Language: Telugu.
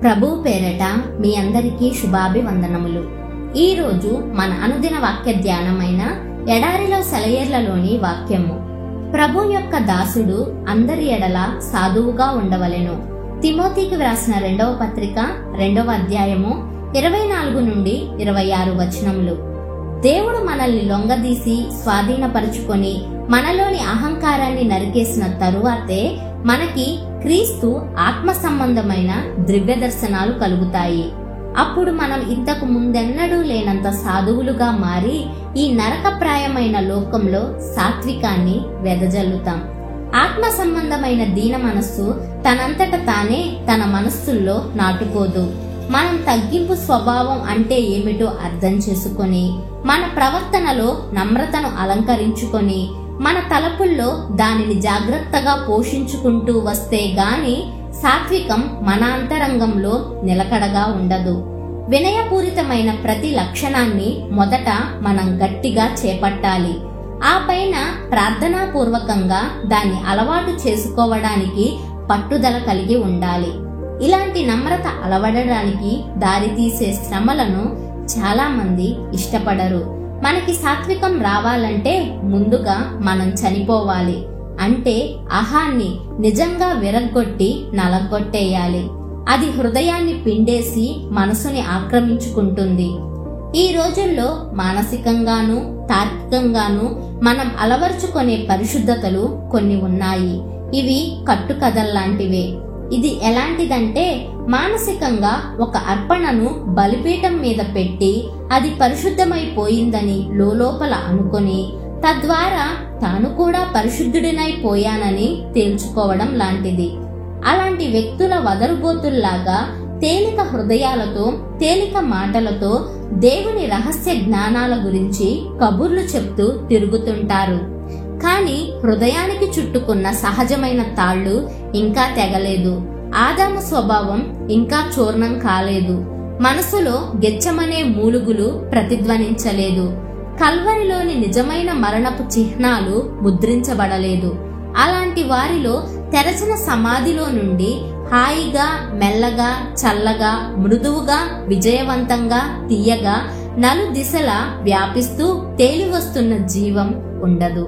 ప్రభువు పేరట మీ అందరికీ శుభాభివందనములు. ఈరోజు మన అనుదిన వాక్య ధ్యానమైన ఎడారిలో సెలయేర్లలోని వాక్యము. ప్రభు యొక్క దాసుడు అందరి ఎడల సాధువుగా ఉండవలెను. తిమోతికి వ్రాసిన 2వ పత్రిక 2వ అధ్యాయము 24 నుండి 26 వచనములు. దేవుడు మనల్ని లొంగదీసి స్వాధీనపరుచుకొని మనలోని అహంకారాన్ని నరికేసిన తరువాతే మనకి క్రీస్తు ఆత్మ సంబంధమైన ద్రవ్య దర్శనాలు కలుగుతాయి. అప్పుడు మనం ఇంతకు ముందెన్నడూ లేనంత సాధువులుగా మారి ఈ నరకప్రాయమైన లోకంలో సాత్వికాన్ని వెదజల్లుతాం. ఆత్మ సంబంధమైన దీన మనస్సు తనంతట తానే తన మనస్సుల్లో నాటుకోదు. మనం తగ్గింపు స్వభావం అంటే ఏమిటో అర్థం చేసుకొని మన ప్రవర్తనలో నమ్రతను అలంకరించుకొని మన తలపుల్లో దానిని జాగ్రత్తగా పోషించుకుంటూ వస్తే గాని సాత్వికం మన అంతరంగంలో నిలకడగా ఉండదు. వినయపూరితమైన ప్రతి లక్షణాన్ని మొదట మనం గట్టిగా చేపట్టాలి. ఆ పైన ప్రార్థనాపూర్వకంగా దాన్ని అలవాటు చేసుకోవడానికి పట్టుదల కలిగి ఉండాలి. ఇలాంటి నమ్రత అలవడడానికి దారితీసే శ్రమలను చాలా మంది ఇష్టపడరు. మనకి సాత్వికం రావాలంటే ముందుగా మనం చనిపోవాలి. అంటే అహాన్ని నిజంగా విరగ్గొట్టి నలగొట్టేయాలి. అది హృదయాన్ని పిండేసి మనసుని ఆక్రమించుకుంటుంది. ఈ రోజుల్లో మానసికంగాను తార్కికంగాను మనం అలవర్చుకునే పరిశుద్ధతలు కొన్ని ఉన్నాయి. ఇవి కట్టుకథల్లాంటివే. ఇది ఎలాంటిదంటే మానసికంగా ఒక అర్పణను బలిపీఠం మీద పెట్టి అది పరిశుద్ధమైపోయిందని లోపల అనుకొని తద్వారా తాను కూడా పరిశుద్ధుడినైపోయానని తేల్చుకోవడం లాంటిది. అలాంటి వ్యక్తుల వదరుబోతుల్లాగా తేలిక హృదయాలతో తేలిక మాటలతో దేవుని రహస్య జ్ఞానాల గురించి కబుర్లు చెప్తూ తిరుగుతుంటారు. కానీ హృదయానికి చుట్టుకున్న సహజమైన తాళ్లు ఇంకా తెగలేదు. ఆదాము స్వభావం ఇంకా చూర్ణం కాలేదు. మనసులో గెచ్చమనే మూలుగులు ప్రతిధ్వనించలేదు. కల్వరిలోని నిజమైన మరణపు చిహ్నాలు ముద్రించబడలేదు. అలాంటి వారిలో తెరచిన సమాధిలో నుండి హాయిగా మెల్లగా చల్లగా మృదువుగా విజయవంతంగా తీయగా నలు దిశలా వ్యాపిస్తూ తేలివస్తున్న జీవం ఉండదు.